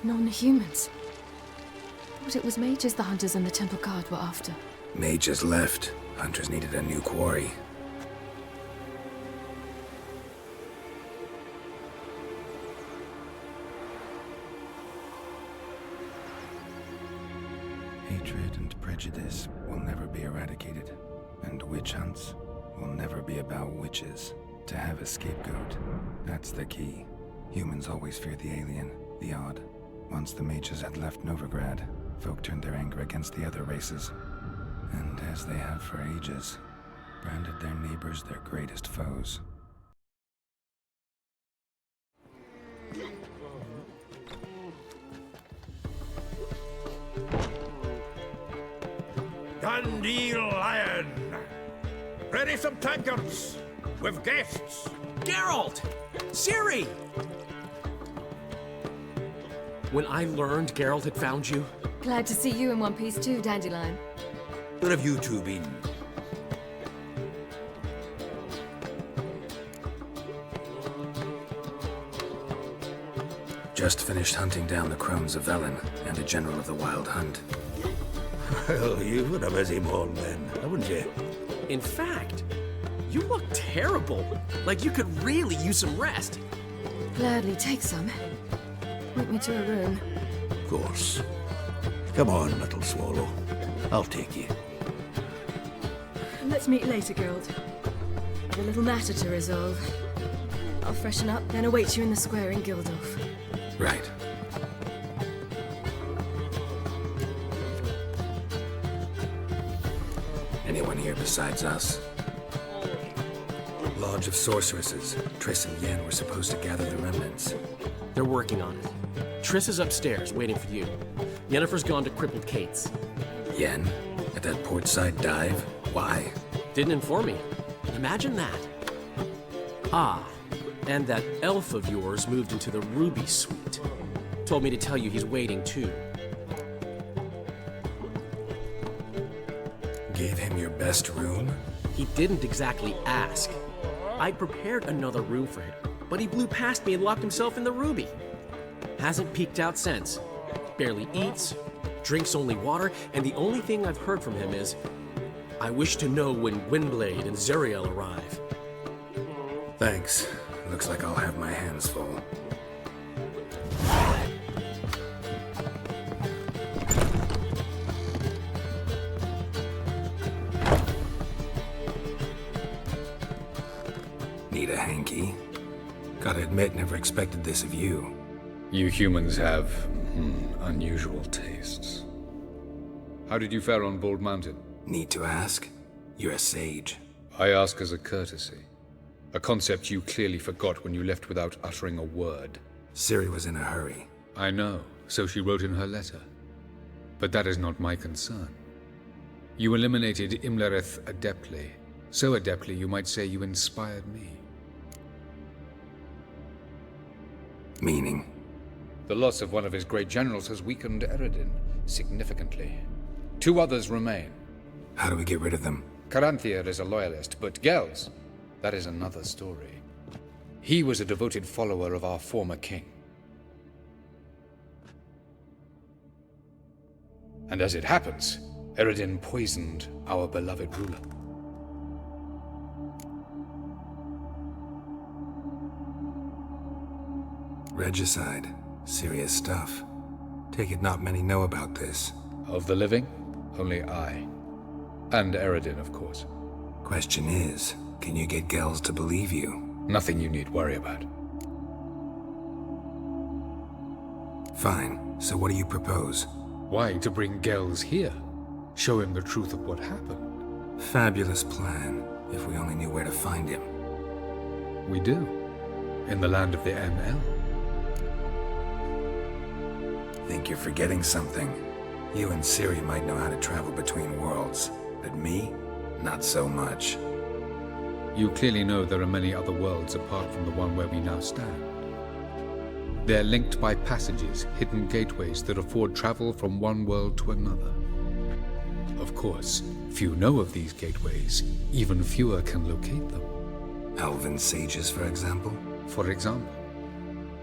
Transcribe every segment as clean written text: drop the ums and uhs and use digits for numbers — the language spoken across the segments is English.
Non-humans. Thought it was mages the hunters and the temple guard were after. Mages left. Hunters needed a new quarry. Hatred and prejudice will never be eradicated, and witch hunts will never be about witches. To have a scapegoat, that's the key. Humans always fear the alien, the odd. Once the mages had left Novigrad, folk turned their anger against the other races. And as they have for ages, branded their neighbors their greatest foes. Dandelion! Ready some tankards! With guests! Geralt! Ciri! When I learned Geralt had found you... Glad to see you in one piece too, Dandelion. Where have you two been? Just finished hunting down the crones of Velen and a general of the Wild Hunt. Well, you were a busy morn then, haven't you? In fact, you look terrible. Like you could really use some rest. Gladly take some. Point me to a room. Of course. Come on, little swallow. I'll take you. Let's meet later, Geralt. I've a little matter to resolve. I'll freshen up, then await you in the square in Gildorf. Right. Anyone here besides us? Lodge of Sorceresses. Triss and Yen were supposed to gather the remnants. They're working on it. Triss is upstairs, waiting for you. Yennefer's gone to Crippled Kate's. Yen? At that portside dive? Why? Didn't inform me. Imagine that. Ah, and that elf of yours moved into the Ruby Suite. Told me to tell you he's waiting too. Gave him your best room? He didn't exactly ask. I'd prepared another room for him, but he blew past me and locked himself in the Ruby. Hasn't peeked out since. Barely eats, drinks only water, and the only thing I've heard from him is, I wish to know when Gwynblade and Zariel arrive. Thanks. Looks like I'll have my hands full. Need a hanky? Gotta admit, never expected this of you. You humans have, unusual tastes. How did you fare on Bald Mountain? Need to ask? You're a sage. I ask as a courtesy. A concept you clearly forgot when you left without uttering a word. Ciri was in a hurry. I know, so she wrote in her letter. But that is not my concern. You eliminated Imlerith adeptly. So adeptly you might say you inspired me. Meaning? The loss of one of his great generals has weakened Eredin significantly. 2 others remain. How do we get rid of them? Caranthir is a loyalist, but Gels, that is another story. He was a devoted follower of our former king. And as it happens, Eredin poisoned our beloved ruler. Regicide. Serious stuff. Take it not many know about this. Of the living, only I. And Eredin, of course. Question is, can you get Gels to believe you? Nothing you need worry about. Fine. So what do you propose? Why to bring Gels here? Show him the truth of what happened. Fabulous plan, if we only knew where to find him. We do. In the land of the ML. Think you're forgetting something. You and Ciri might know how to travel between worlds, but me? Not so much. You clearly know there are many other worlds apart from the one where we now stand. They're linked by passages, hidden gateways that afford travel from one world to another. Of course, few know of these gateways, even fewer can locate them. Elven sages, for example? For example.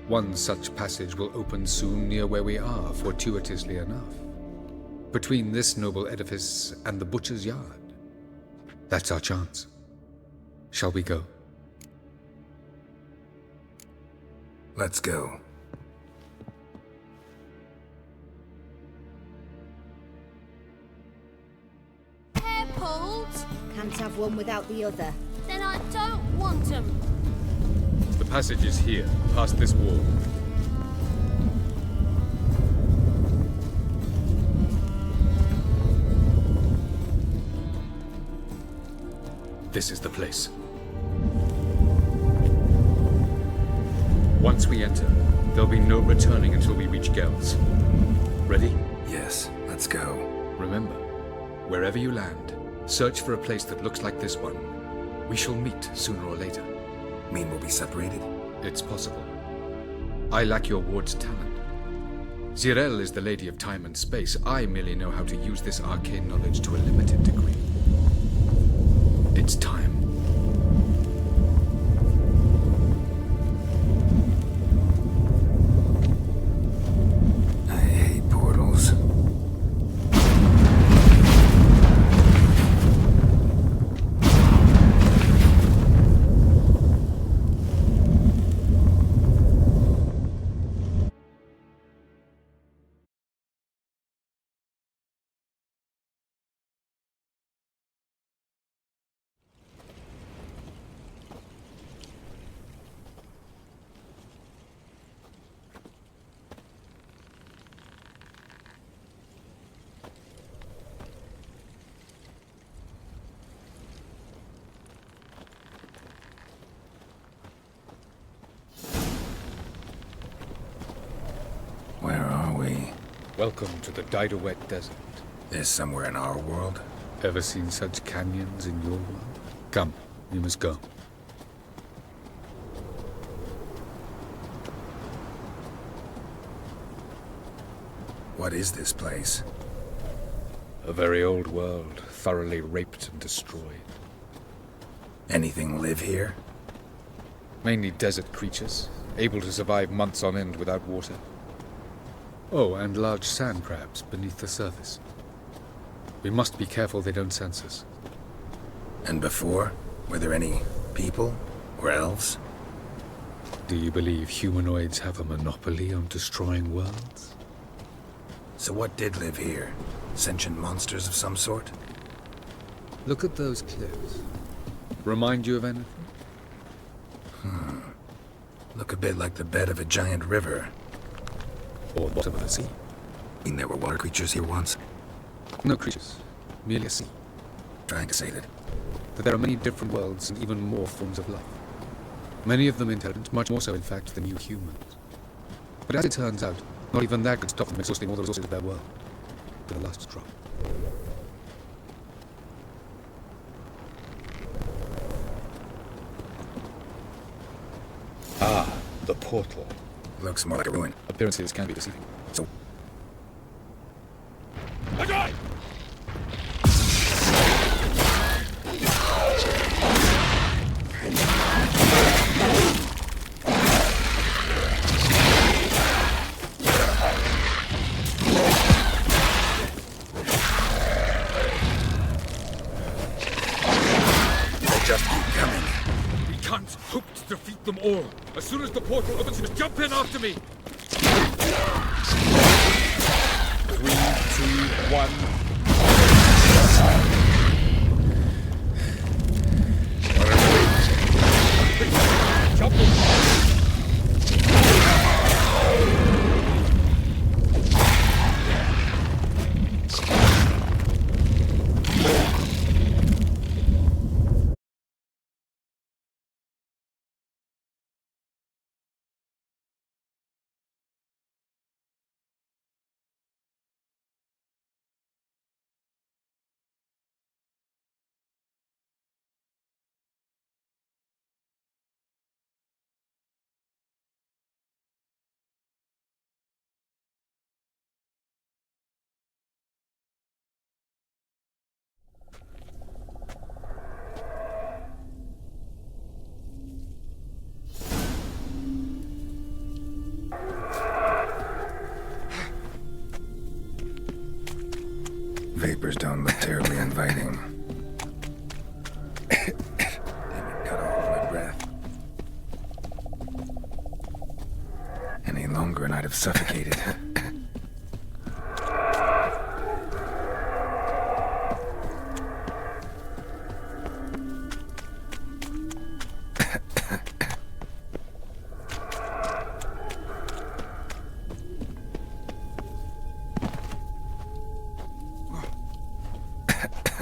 One such passage will open soon near where we are, fortuitously enough. Between this noble edifice and the butcher's yard. That's our chance. Shall we go? Let's go. Hair pulled? Can't have one without the other. Then I don't want 'em. The passage is here, past this wall. This is the place. Once we enter, there'll be no returning until we reach Geralt. Ready? Yes, let's go. Remember, wherever you land, search for a place that looks like this one. We shall meet sooner or later. Mean we'll be separated? It's possible. I lack your ward's talent. Zirel is the lady of time and space. I merely know how to use this arcane knowledge to a limited degree. It's time. I hate portals. Where are we? Welcome to the Wet Desert. This somewhere in our world? Ever seen such canyons in your world? Come, we must go. What is this place? A very old world, thoroughly raped and destroyed. Anything live here? Mainly desert creatures, able to survive months on end without water. Oh, and large sand crabs beneath the surface. We must be careful they don't sense us. And before? Were there any people? Or elves? Do you believe humanoids have a monopoly on destroying worlds? So what did live here? Sentient monsters of some sort? Look at those cliffs. Remind you of anything? Look a bit like the bed of a giant river. Or bottom of the sea? Mean there were water creatures here once? No creatures, merely a sea. Trying to say that. That there are many different worlds and even more forms of life. Many of them intelligent, much more so in fact than you humans. But as it turns out, not even that could stop them exhausting all the resources of their world. To the last drop. Ah, the portal. Looks more like a ruin. Appearances can be deceiving. So, they just keep coming. We can't hope to defeat them all. As soon as the portal opens, you must jump in after me. 3, 2, 1. whispers don't look terribly inviting. Let me cut off my breath. Any longer and I'd have suffocated.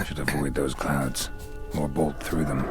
Should avoid those clouds, or bolt through them.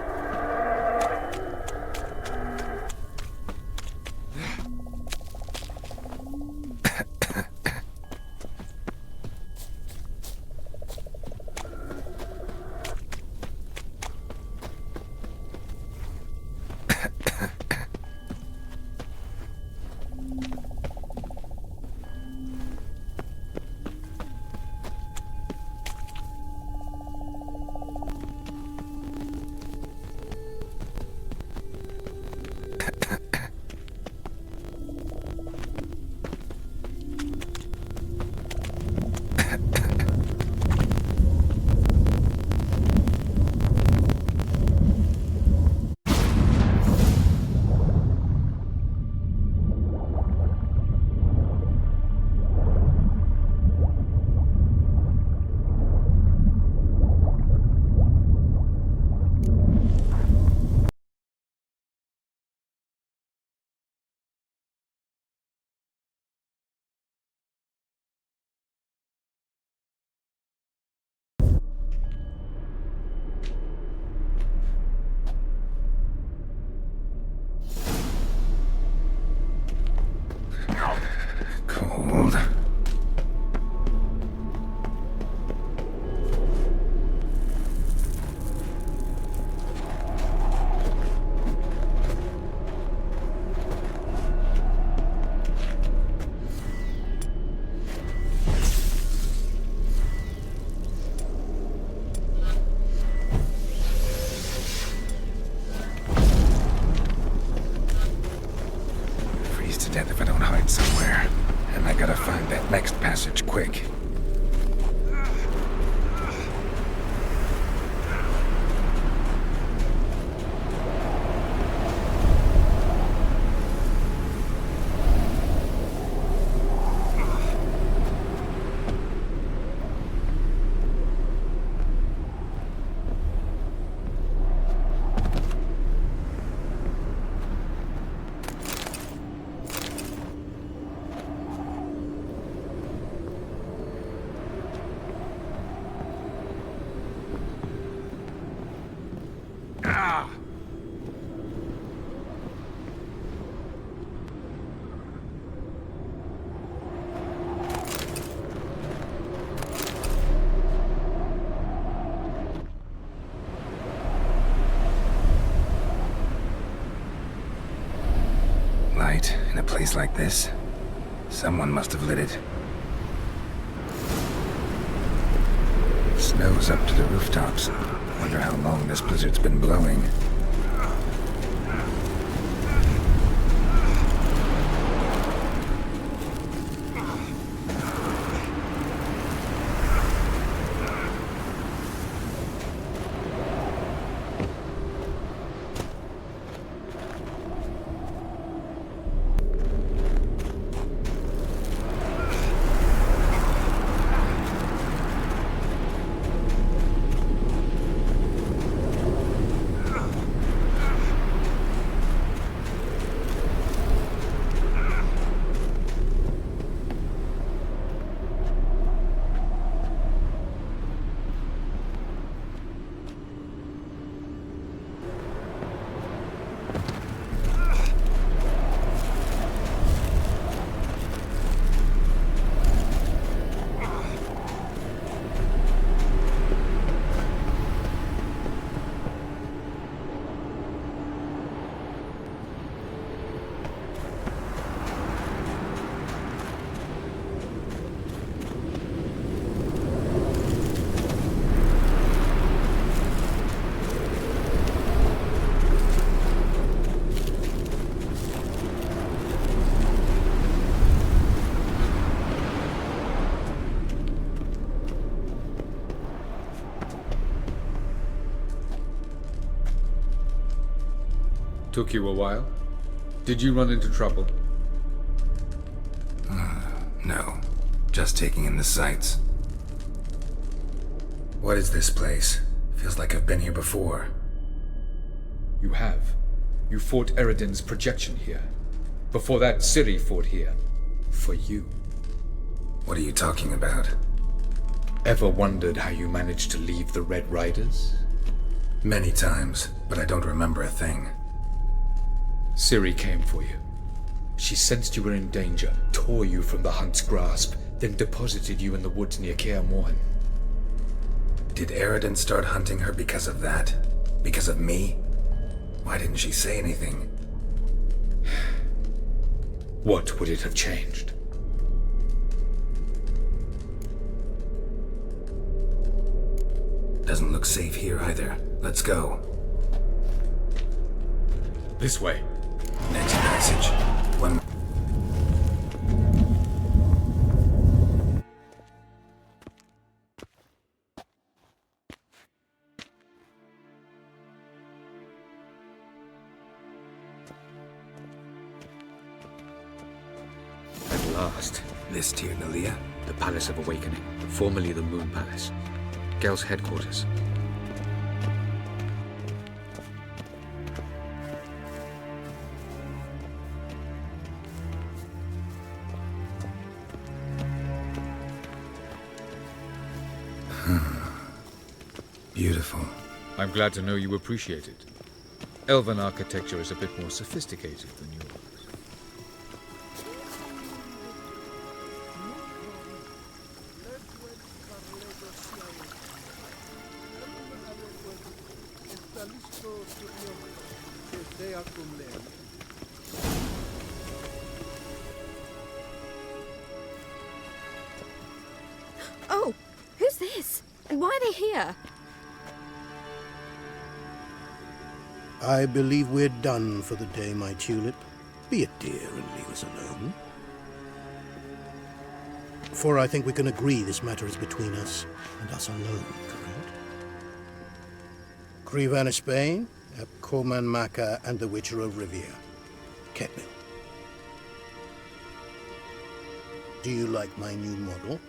Cold. Freeze to death if I don't hide somewhere. And I gotta find that next passage quick. Light in a place like this? Someone must have lit it. Snow's up to the rooftops. Wonder how long this blizzard's been blowing. Took you a while? Did you run into trouble? No. Just taking in the sights. What is this place? Feels like I've been here before. You have. You fought Eridan's projection here. Before that, Ciri fought here. For you. What are you talking about? Ever wondered how you managed to leave the Red Riders? Many times, but I don't remember a thing. Ciri came for you. She sensed you were in danger, tore you from the Hunt's grasp, then deposited you in the woods near Kaer Morhen. Did Eridan start hunting her because of that? Because of me? Why didn't she say anything? What would it have changed? Doesn't look safe here either. Let's go. This way. Next passage. One. At last. This Tyr Nalia? The Palace of Awakening, formerly the Moon Palace. Gel's headquarters. Beautiful. I'm glad to know you appreciate it. Elven architecture is a bit more sophisticated than yours. Oh, who's this? And why are they here? I believe we're done for the day, my tulip. Be a dear and leave us alone. For I think we can agree this matter is between us and us alone, correct? Crivan of Spain, Coman Maca, and the Witcher of Rivia. Ketmil. Do you like my new model?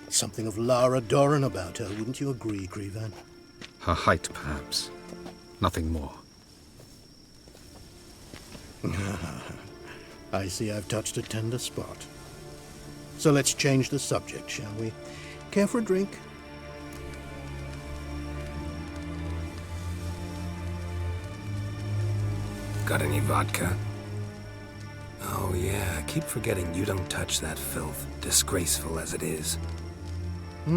Something of Lara Doran about her, wouldn't you agree, Crivan? Her height, perhaps. Nothing more. I see I've touched a tender spot. So let's change the subject, shall we? Care for a drink? Got any vodka? Oh yeah, I keep forgetting you don't touch that filth, disgraceful as it is. I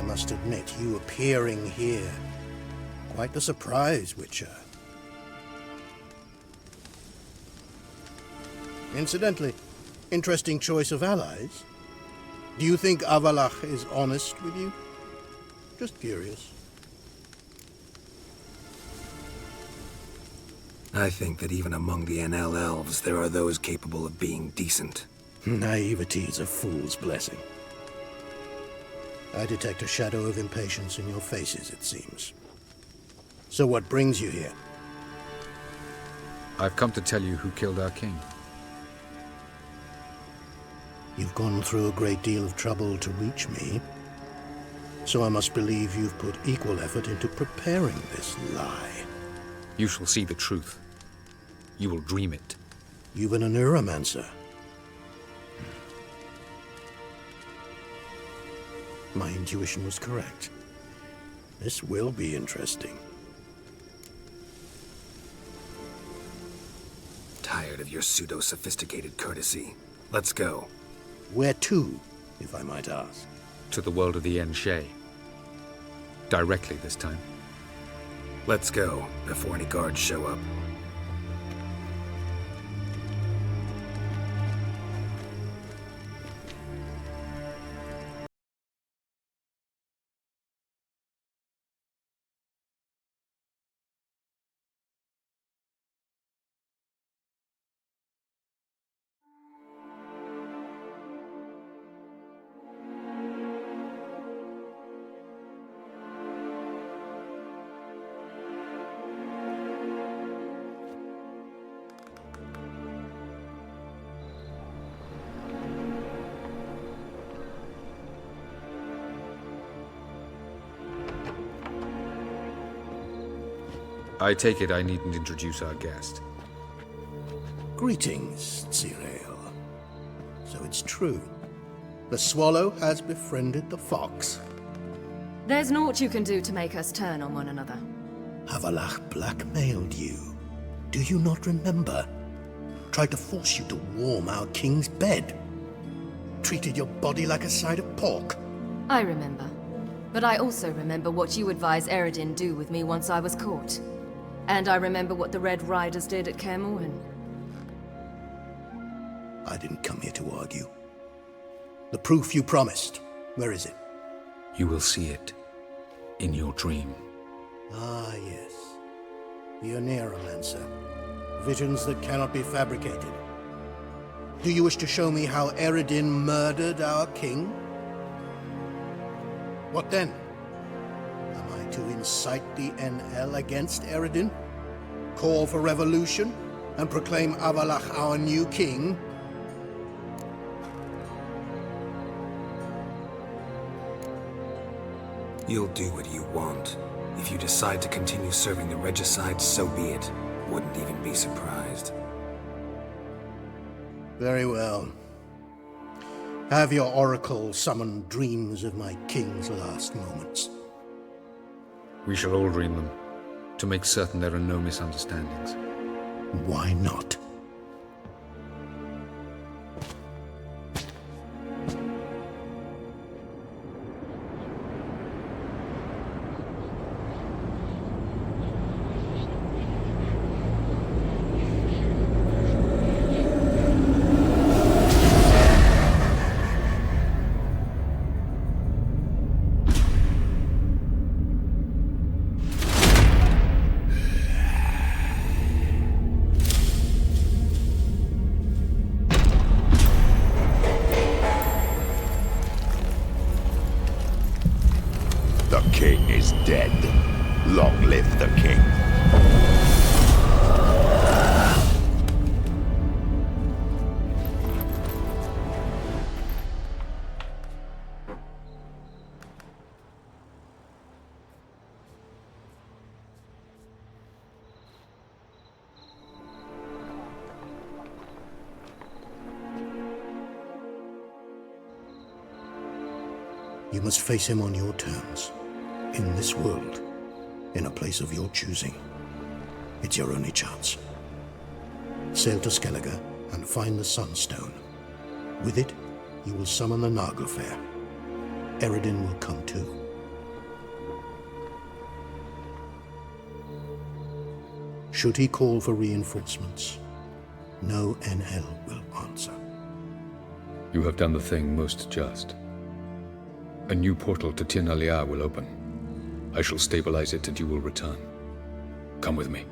must admit, you appearing here, quite the surprise, Witcher. Incidentally, interesting choice of allies. Do you think Avalach is honest with you? Just curious. I think that even among the NL elves, there are those capable of being decent. Naivety is a fool's blessing. I detect a shadow of impatience in your faces, it seems. So what brings you here? I've come to tell you who killed our king. You've gone through a great deal of trouble to reach me. So I must believe you've put equal effort into preparing this lie. You shall see the truth. You will dream it. You've been a neuromancer. My intuition was correct. This will be interesting. Tired of your pseudo-sophisticated courtesy. Let's go. Where to, if I might ask? To the world of the Enshe. Directly this time. Let's go, before any guards show up. I take it I needn't introduce our guest. Greetings, Ciri. So it's true. The swallow has befriended the fox. There's naught you can do to make us turn on one another. Avalach blackmailed you. Do you not remember? Tried to force you to warm our king's bed. Treated your body like a side of pork. I remember. But I also remember what you advised Eredin do with me once I was caught. And I remember what the Red Riders did at Kaer Morhen. I didn't come here to argue. The proof you promised, where is it? You will see it in your dream. Ah, yes. The Oneromancer. Visions that cannot be fabricated. Do you wish to show me how Eredin murdered our king? What then? Am I to incite the NL against Eredin? Call for revolution? And proclaim Avalach our new king? You'll do what you want. If you decide to continue serving the regicide, so be it. Wouldn't even be surprised. Very well. Have your oracle summon dreams of my king's last moments. We shall all dream them, to make certain there are no misunderstandings. Why not? The king is dead. Long live the king. You must face him on your terms. In this world. In a place of your choosing. It's your only chance. Sail to Skellige and find the Sunstone. With it, you will summon the Nagelfair. Eredin will come too. Should he call for reinforcements, no NL will answer. You have done the thing most just. A new portal to Tir na Liar will open. I shall stabilize it and you will return. Come with me.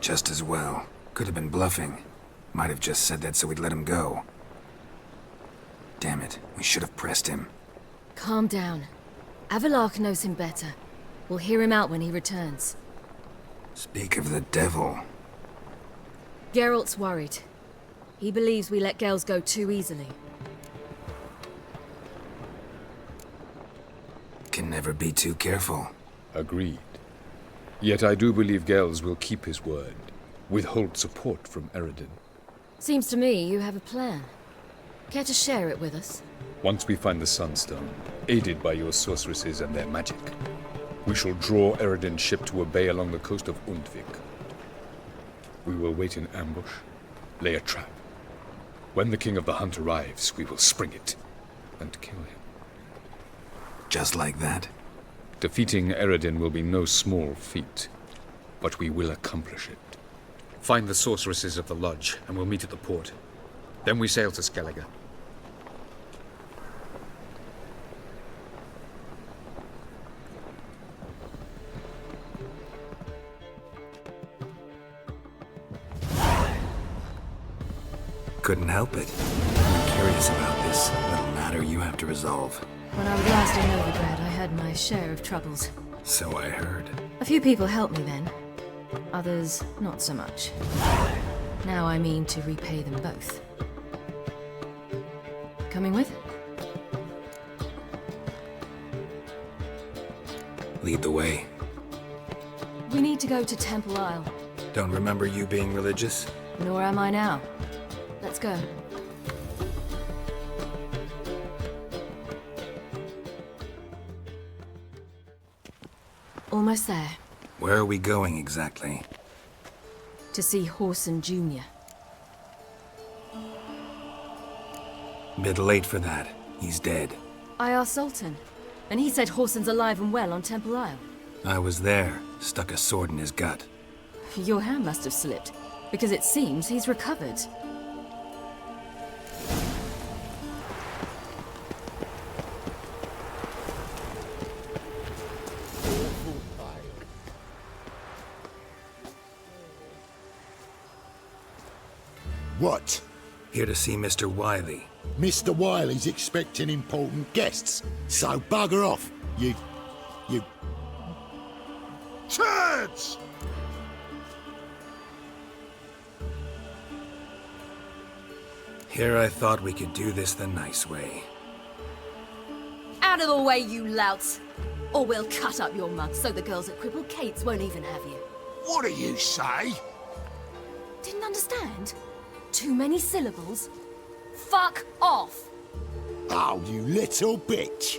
Just as well. Could have been bluffing. Might have just said that so we'd let him go. Damn it, we should have pressed him. Calm down. Avalach knows him better. We'll hear him out when he returns. Speak of the devil. Geralt's worried. He believes we let girls go too easily. Can never be too careful. Agreed. Yet I do believe Gels will keep his word. Withhold support from Eredin. Seems to me you have a plan. Care to share it with us? Once we find the Sunstone, aided by your sorceresses and their magic, we shall draw Eredin's ship to a bay along the coast of Undvik. We will wait in ambush, lay a trap. When the King of the Hunt arrives, we will spring it and kill him. Just like that? Defeating Eredin will be no small feat, but we will accomplish it. Find the sorceresses of the lodge, and we'll meet at the port. Then we sail to Skellige. couldn't help it. I'm curious about this little matter you have to resolve. When I was last in Novigrad, I had my share of troubles. So I heard. A few people helped me then. Others, not so much. Now I mean to repay them both. Coming with? Lead the way. We need to go to Temple Isle. Don't remember you being religious? Nor am I now. Let's go. Almost there. Where are we going exactly? To see Horson Jr. Bit late for that. He's dead. I asked Sultan, and he said Horson's alive and well on Temple Isle. I was there. Stuck a sword in his gut. Your hand must have slipped, because it seems he's recovered. What? Here to see Mr. Wiley. Mr. Wiley's expecting important guests, so bugger off, you turds! Here I thought we could do this the nice way. Out of the way, you louts! Or we'll cut up your mug so the girls at Cripple Kate's won't even have you. What do you say? Didn't understand? Too many syllables? Fuck off! Oh, you little bitch!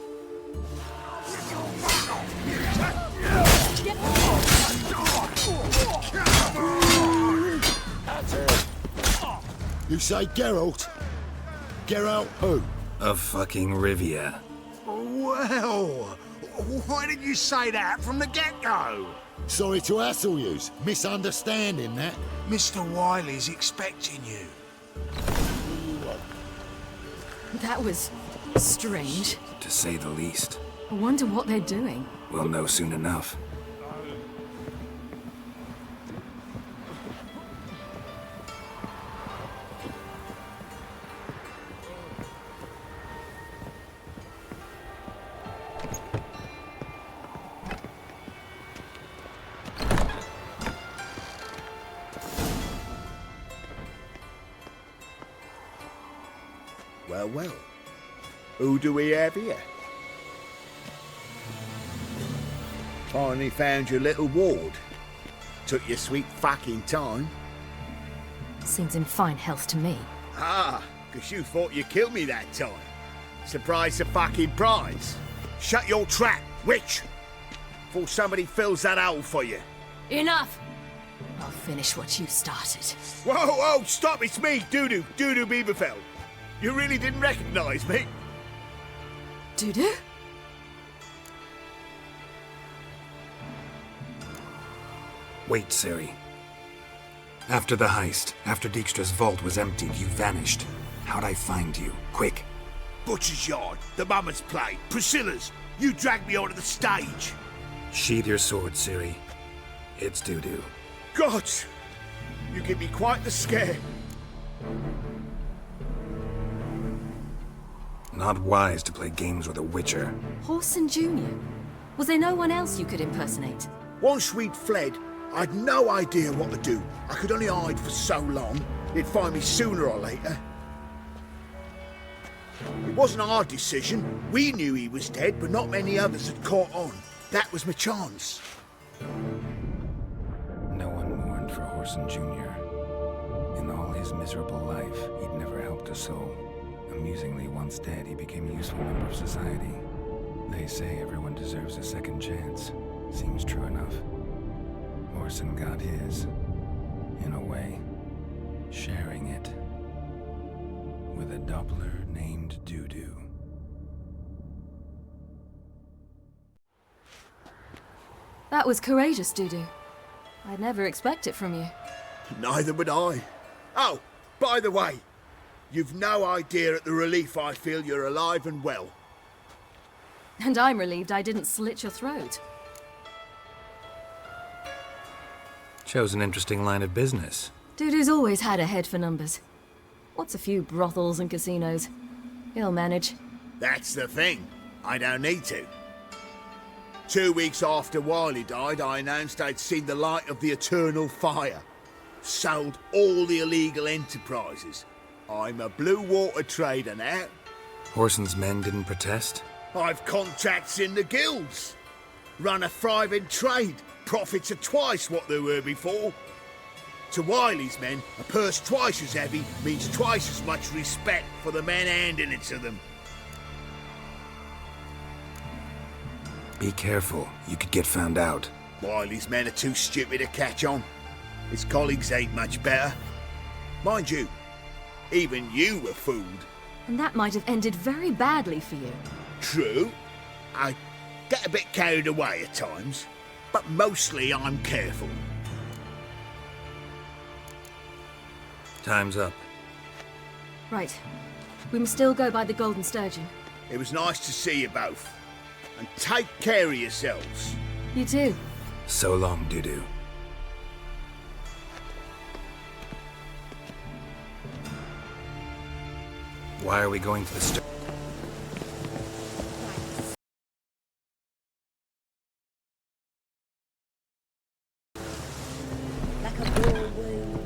You say Geralt? Geralt who? Of fucking Rivia. Well, why didn't you say that from the get-go? Sorry to hassle yous. Misunderstanding that. Mr. Wiley's expecting you. That was strange. To say the least. I wonder what they're doing. We'll know soon enough. Well, well. Who do we have here? Finally found your little ward. Took your sweet fucking time. Seems in fine health to me. Ah, 'cause you thought you killed me that time. Surprise the fucking prize. Shut your trap, witch! Before somebody fills that hole for you. Enough! I'll finish what you started. Whoa, whoa, stop, it's me, Dudu Bieberfeld. You really didn't recognize me? Dudu? Wait, Ciri. After the heist, after Dijkstra's vault was emptied, you vanished. How'd I find you? Quick. Butcher's Yard, the Mummer's Play, Priscilla's. You dragged me onto the stage. Sheathe your sword, Ciri. It's Dudu. God, you give me quite the scare. Not wise to play games with a witcher. Horson Jr. Was there no one else you could impersonate? Once we'd fled, I'd no idea what to do. I could only hide for so long. He'd find me sooner or later. It wasn't our decision. We knew he was dead, but not many others had caught on. That was my chance. No one mourned for Horson Jr. In all his miserable life, he'd never helped a soul. Amusingly, once dead, he became a useful member of society. They say everyone deserves a second chance. Seems true enough. Horson got his, in a way, sharing it with a Doppler named Dudu. That was courageous, Dudu. I'd never expect it from you. Neither would I. Oh, by the way, you've no idea at the relief I feel you're alive and well. And I'm relieved I didn't slit your throat. Chose an interesting line of business. Dudu's always had a head for numbers. What's a few brothels and casinos? He'll manage. That's the thing. I don't need to. 2 weeks after Wiley died, I announced I'd seen the light of the eternal fire. Sold all the illegal enterprises. I'm a blue water trader now. Horson's men didn't protest? I've contacts in the guilds. Run a thriving trade. Profits are twice what they were before. To Wiley's men, a purse twice as heavy means twice as much respect for the men handing it to them. Be careful. You could get found out. Wiley's men are too stupid to catch on. His colleagues ain't much better. Mind you, even you were fooled. And that might have ended very badly for you. True. I get a bit carried away at times, but mostly I'm careful. Time's up. Right. We must still go by the Golden Sturgeon. It was nice to see you both. And take care of yourselves. You too. So long, Dudu. Why are we going to the Like a war wound.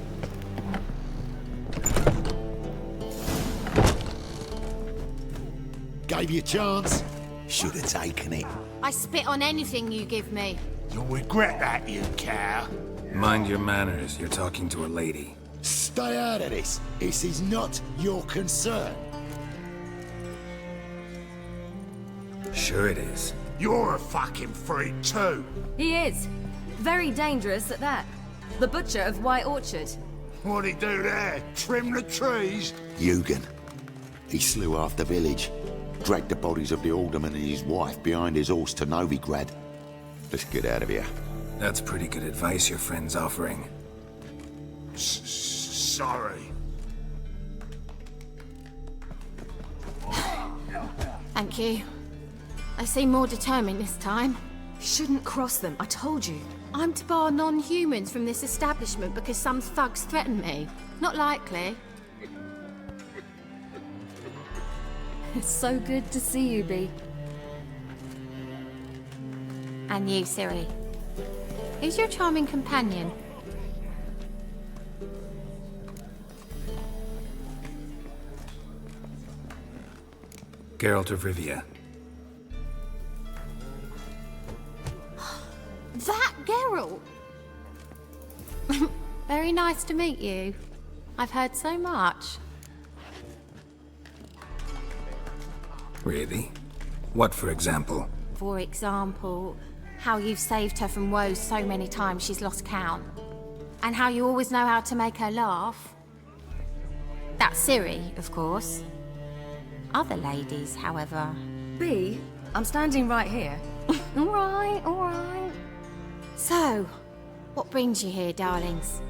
Gave you a chance. Should have taken it. I spit on anything you give me. You'll regret that, you cow. Mind your manners. You're talking to a lady. Stay out of this. This is not your concern. Sure it is. You're a fucking freak too. He is. Very dangerous at that. The butcher of White Orchard. What'd he do there? Trim the trees? Eugen. He slew half the village. Dragged the bodies of the alderman and his wife behind his horse to Novigrad. Let's get out of here. That's pretty good advice your friend's offering. Sorry. Thank you. I seem more determined this time. Shouldn't cross them, I told you. I'm to bar non-humans from this establishment because some thugs threaten me. Not likely. It's so good to see you, Bee. And you, Ciri. Who's your charming companion? Geralt of Rivia. That Geralt! Very nice to meet you. I've heard so much. Really? What, for example? For example, how you've saved her from woes so many times she's lost count. And how you always know how to make her laugh. That's Ciri, of course. Other ladies, however... Bee, I'm standing right here. All right. So, what brings you here, darlings?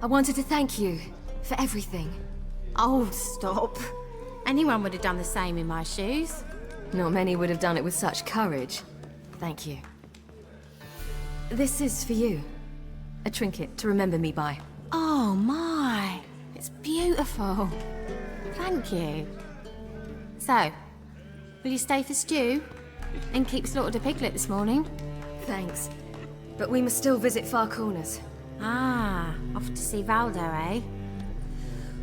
I wanted to thank you for everything. Oh, stop. Anyone would have done the same in my shoes. Not many would have done it with such courage. Thank you. This is for you. A trinket to remember me by. Oh my, it's beautiful. Thank you. So, will you stay for stew? And keep slaughtered a piglet this morning? Thanks. But we must still visit Far Corners. Ah, off to see Valdo, eh?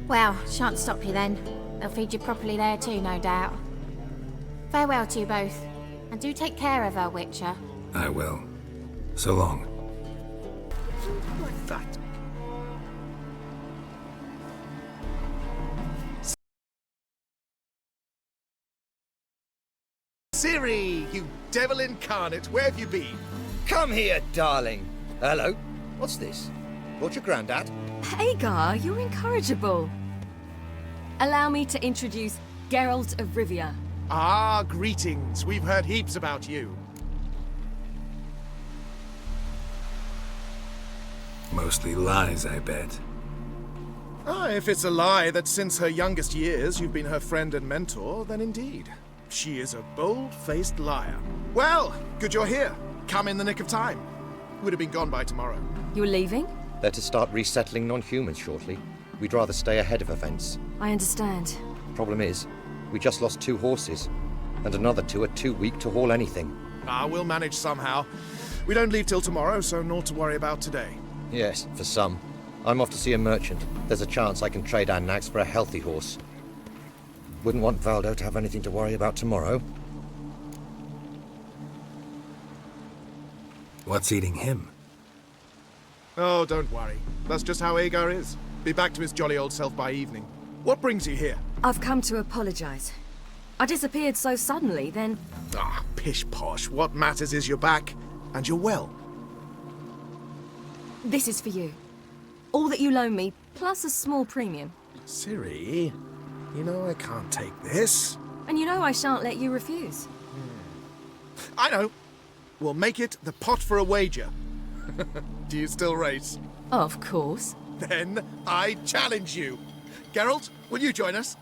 Well, shan't stop you then. They'll feed you properly there too, no doubt. Farewell to you both. And do take care of her, Witcher. I will. So long. That. Ciri, you devil incarnate, where have you been? Come here, darling. Hello. What's this? Brought your granddad? Hagar, you're incorrigible. Allow me to introduce Geralt of Rivia. Ah, greetings. We've heard heaps about you. Mostly lies, I bet. Ah, if it's a lie that since her youngest years you've been her friend and mentor, then indeed. She is a bold-faced liar. Well, good you're here. Come in the nick of time. Would have been gone by tomorrow. You're leaving? They're to start resettling non-humans shortly. We'd rather stay ahead of events. I understand. Problem is, we just lost 2 horses, and another 2 are too weak to haul anything. We'll manage somehow. We don't leave till tomorrow, so naught to worry about today. Yes, for some. I'm off to see a merchant. There's a chance I can trade our nags for a healthy horse. Wouldn't want Valdo to have anything to worry about tomorrow. What's eating him? Oh, don't worry. That's just how Agar is. Be back to his jolly old self by evening. What brings you here? I've come to apologize. I disappeared so suddenly, then... Pish-posh. What matters is you're back, and you're well. This is for you. All that you loan me, plus a small premium. Ciri, you know I can't take this. And you know I shan't let you refuse. I know. We'll make it the pot for a wager. Do you still race? Of course. Then I challenge you. Geralt, will you join us?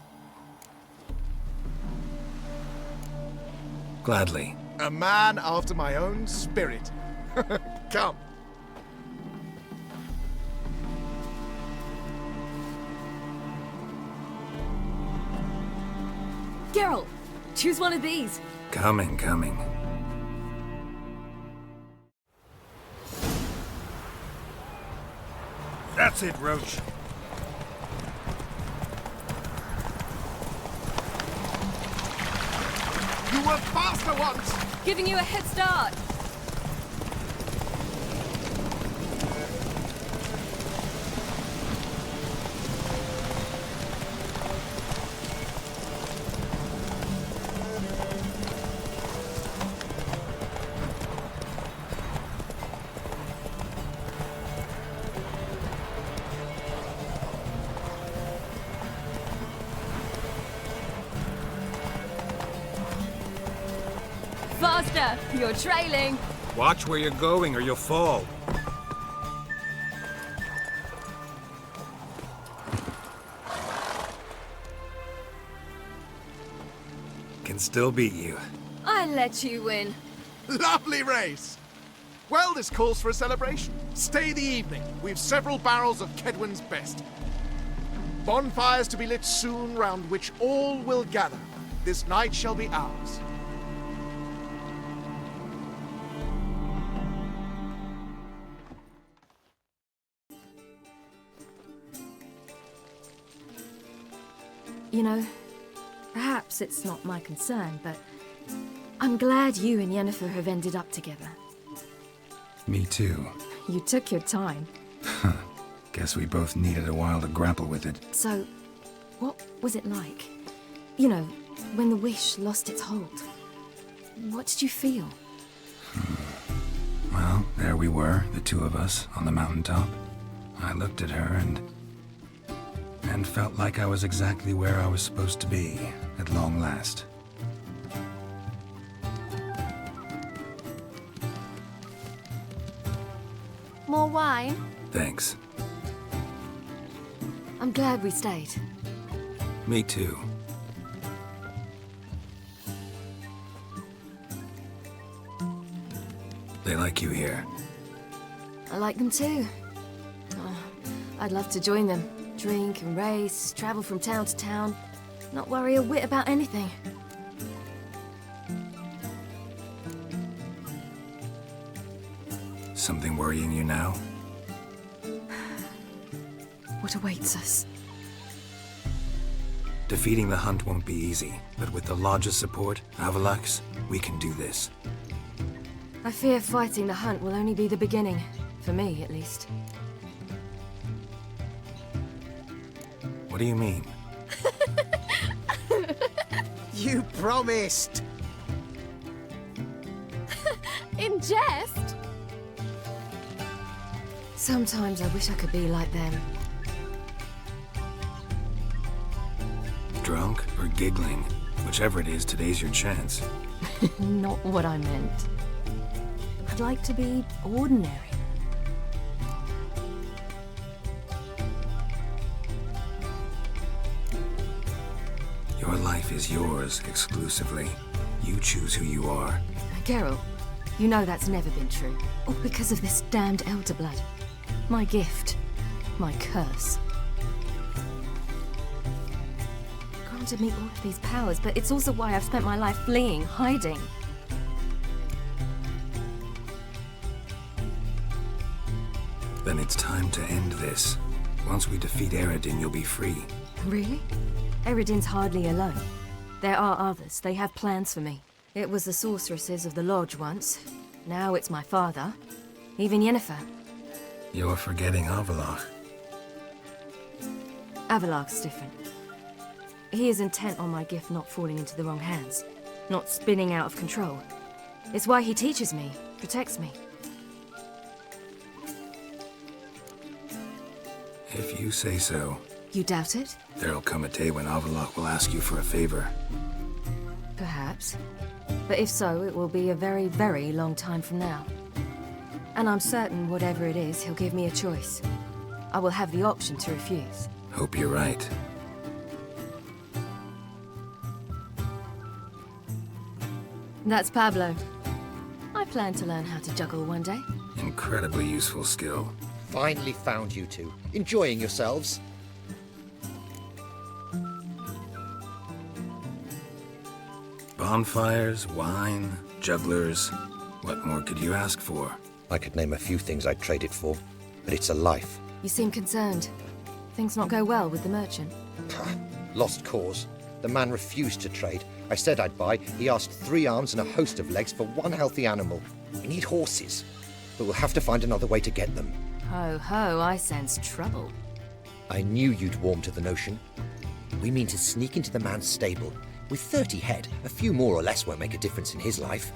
Gladly. A man after my own spirit. Come. Geralt, choose one of these. Coming. That's it, Roach. You were faster once! Giving you a head start. Faster! You're trailing! Watch where you're going or you'll fall. Can still beat you. I let you win. Lovely race! Well, this calls for a celebration. Stay the evening. We've several barrels of Kedwin's best. Bonfires to be lit soon, round which all will gather. This night shall be ours. You know, perhaps it's not my concern, but I'm glad you and Yennefer have ended up together. Me too. You took your time. Guess we both needed a while to grapple with it. So, what was it like? You know, when the wish lost its hold. What did you feel? Well, there we were, the two of us, on the mountaintop. I looked at her and felt like I was exactly where I was supposed to be, at long last. More wine? Thanks. I'm glad we stayed. Me too. They like you here. I like them too. I'd love to join them. Drink and race, travel from town to town. Not worry a whit about anything. Something worrying you now? What awaits us? Defeating the hunt won't be easy, but with the Lodge's support, Avalax, we can do this. I fear fighting the hunt will only be the beginning. For me, at least. What do you mean? You promised! In jest? Sometimes I wish I could be like them. Drunk or giggling? Whichever it is, today's your chance. Not what I meant. I'd like to be ordinary. Your life is yours, exclusively. You choose who you are. Geralt, you know that's never been true. All because of this damned elder blood. My gift. My curse. granted me all of these powers, but it's also why I've spent my life fleeing, hiding. Then it's time to end this. Once we defeat Eredin, you'll be free. Really? Eredin's hardly alone. There are others. They have plans for me. It was the sorceresses of the Lodge once. Now it's my father. Even Yennefer. You're forgetting Avallac'h. Avallac'h's different. He is intent on my gift not falling into the wrong hands. Not spinning out of control. It's why he teaches me, protects me. If you say so. You doubt it? There'll come a day when Avallac'h will ask you for a favor. Perhaps. But if so, it will be a very, very long time from now. And I'm certain whatever it is, he'll give me a choice. I will have the option to refuse. Hope you're right. That's Pablo. I plan to learn how to juggle one day. Incredibly useful skill. Finally found you two. Enjoying yourselves? Bonfires, wine, jugglers. What more could you ask for? I could name a few things I'd trade it for, but it's a life. You seem concerned. Things not go well with the merchant. Lost cause. The man refused to trade. I said I'd buy. He asked 3 arms and a host of legs for 1 healthy animal. We need horses, but we'll have to find another way to get them. Ho ho, I sense trouble. I knew you'd warm to the notion. We mean to sneak into the man's stable. With 30 head, a few more or less won't make a difference in his life.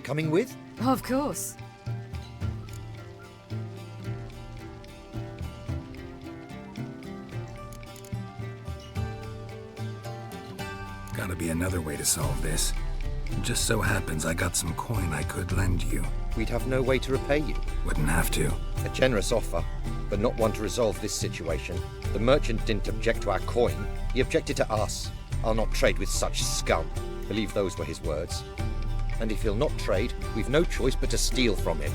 Coming with? Of course. Gotta be another way to solve this. It just so happens I got some coin I could lend you. We'd have no way to repay you. Wouldn't have to. A generous offer, but not one to resolve this situation. The merchant didn't object to our coin. He objected to us. I'll not trade with such scum. Believe those were his words. And if he'll not trade, we've no choice but to steal from him.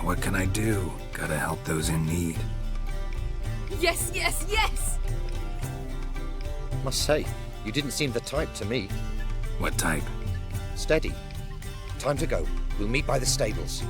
What can I do? Gotta help those in need. Yes, yes, yes! Must say, you didn't seem the type to me. What type? Steady. Time to go. We'll meet by the stables.